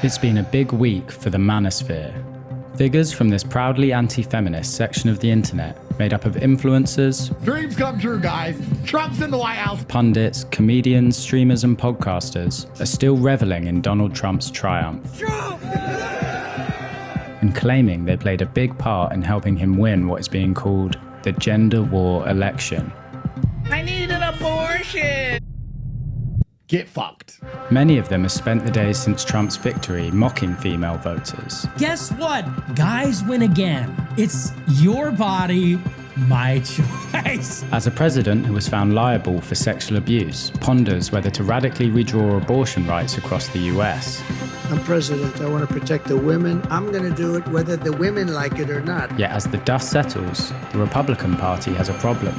It's been a big week for the Manosphere. Figures from this proudly anti-feminist section of the internet, made up of influencers, dreams come true, guys. Trump's in the White House. Pundits, comedians, streamers, and podcasters are still reveling in Donald Trump's triumph. Trump! And claiming they played a big part in helping him win what is being called the gender war election. I need an abortion! Get fucked. Many of them have spent the days since Trump's victory mocking female voters. Guess what? Guys win again. It's your body, my choice. As a president who was found liable for sexual abuse, ponders whether to radically redraw abortion rights across the US. I'm president. I want to protect the women. I'm going to do it whether the women like it or not. Yet as the dust settles, the Republican Party has a problem.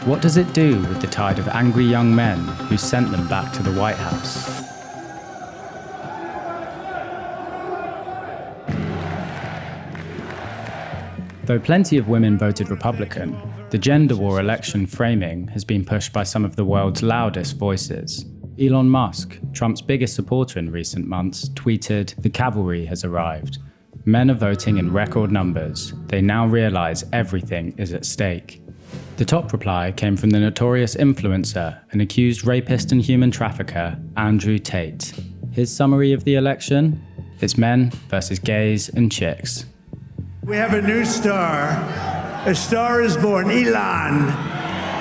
What does it do with the tide of angry young men who sent them back to the White House? Though plenty of women voted Republican, the gender war election framing has been pushed by some of the world's loudest voices. Elon Musk, Trump's biggest supporter in recent months, tweeted, "The cavalry has arrived. Men are voting in record numbers. They now realize everything is at stake." The top reply came from the notorious influencer and accused rapist and human trafficker, Andrew Tate. His summary of the election? It's men versus gays and chicks. We have a new star. A star is born, Elon.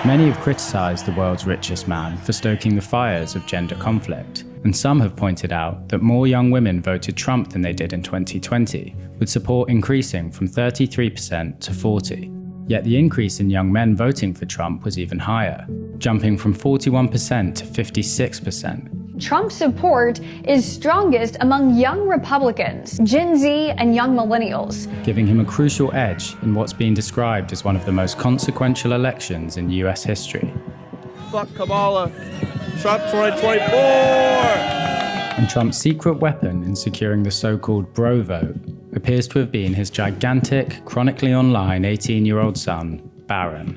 Many have criticised the world's richest man for stoking the fires of gender conflict, and some have pointed out that more young women voted Trump than they did in 2020, with support increasing from 33% to 40%. Yet the increase in young men voting for Trump was even higher, jumping from 41% to 56%. Trump's support is strongest among young Republicans, Gen Z, and young millennials, giving him a crucial edge in what's being described as one of the most consequential elections in US history. Fuck Kamala. Trump 2024! And Trump's secret weapon in securing the so-called bro vote appears to have been his gigantic, chronically online 18-year-old son, Barron.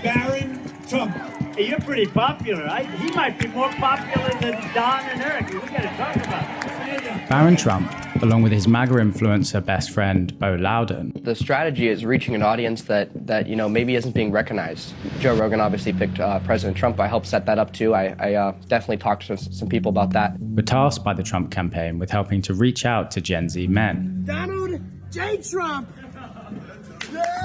Barron Trump, hey, you're pretty popular. He might be more popular than Don and Eric. We gotta talk about it. Barron Trump, along with his MAGA influencer best friend, Beau Loudon. The strategy is reaching an audience that maybe isn't being recognized. Joe Rogan obviously picked President Trump. I helped set that up too. I definitely talked to some people about that. Were tasked by the Trump campaign with helping to reach out to Gen Z men. Donald J. Trump!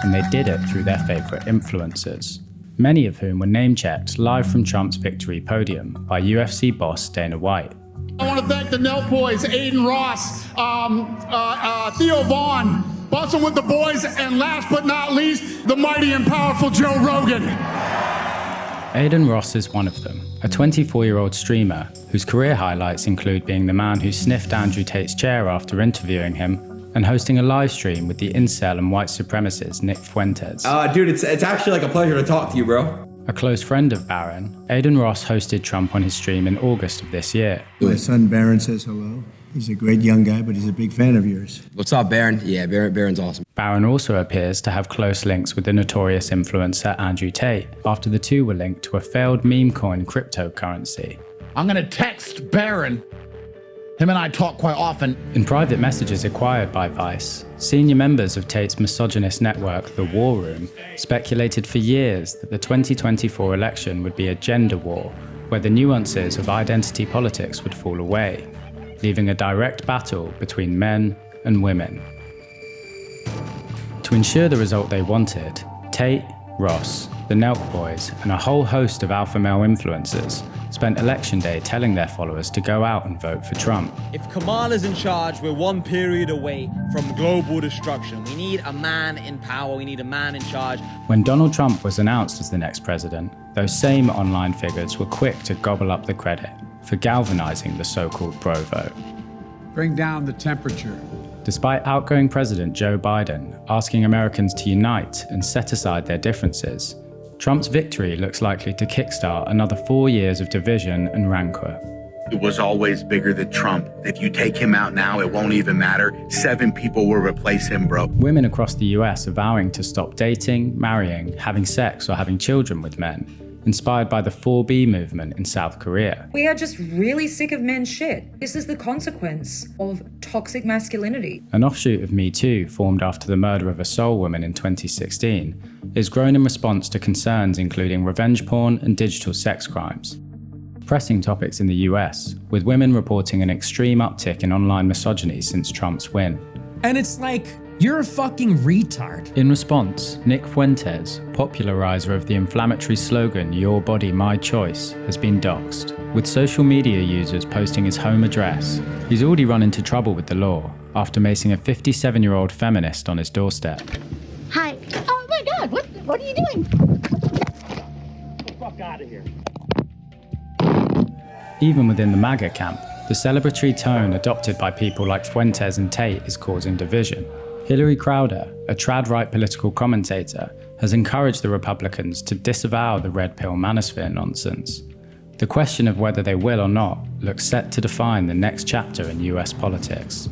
And they did it through their favorite influencers, many of whom were name-checked live from Trump's victory podium by UFC boss Dana White. I want to thank the Nelk Boys, Aiden Ross, Theo Vaughn, Bustin' with the Boys, and last but not least, the mighty and powerful Joe Rogan. Aiden Ross is one of them, a 24-year-old streamer whose career highlights include being the man who sniffed Andrew Tate's chair after interviewing him and hosting a live stream with the incel and white supremacist Nick Fuentes. Dude, it's actually like a pleasure to talk to you, bro. A close friend of Barron, Aiden Ross hosted Trump on his stream in August of this year. My son Barron says hello. He's a great young guy, but he's a big fan of yours. What's up, Barron? Yeah, Barron's awesome. Barron also appears to have close links with the notorious influencer Andrew Tate, after the two were linked to a failed meme coin cryptocurrency. I'm going to text Barron. Him and I talk quite often. In private messages acquired by Vice, senior members of Tate's misogynist network, The War Room, speculated for years that the 2024 election would be a gender war, where the nuances of identity politics would fall away, leaving a direct battle between men and women. To ensure the result they wanted, Tate, Ross, the Nelk Boys, and a whole host of alpha male influencers spent election day telling their followers to go out and vote for Trump. If Kamala's in charge, we're one period away from global destruction. We need a man in power, we need a man in charge. When Donald Trump was announced as the next president, those same online figures were quick to gobble up the credit for galvanizing the so-called bro vote. Bring down the temperature. Despite outgoing President Joe Biden asking Americans to unite and set aside their differences, Trump's victory looks likely to kickstart another 4 years of division and rancor. It was always bigger than Trump. If you take him out now, it won't even matter. 7 people will replace him, bro. Women across the US are vowing to stop dating, marrying, having sex, or having children with men, inspired by the 4B movement in South Korea. We are just really sick of men's shit. This is the consequence of toxic masculinity. An offshoot of Me Too, formed after the murder of a Seoul woman in 2016, is grown in response to concerns including revenge porn and digital sex crimes. Pressing topics in the US, with women reporting an extreme uptick in online misogyny since Trump's win. And it's like, you're a fucking retard. In response, Nick Fuentes, popularizer of the inflammatory slogan "Your Body, My Choice," has been doxxed, with social media users posting his home address. He's already run into trouble with the law after macing a 57-year-old feminist on his doorstep. Hi. Oh my God, what are you doing? Get the fuck out of here. Even within the MAGA camp, the celebratory tone adopted by people like Fuentes and Tate is causing division. Hillary Crowder, a trad-right political commentator, has encouraged the Republicans to disavow the red pill manosphere nonsense. The question of whether they will or not looks set to define the next chapter in US politics.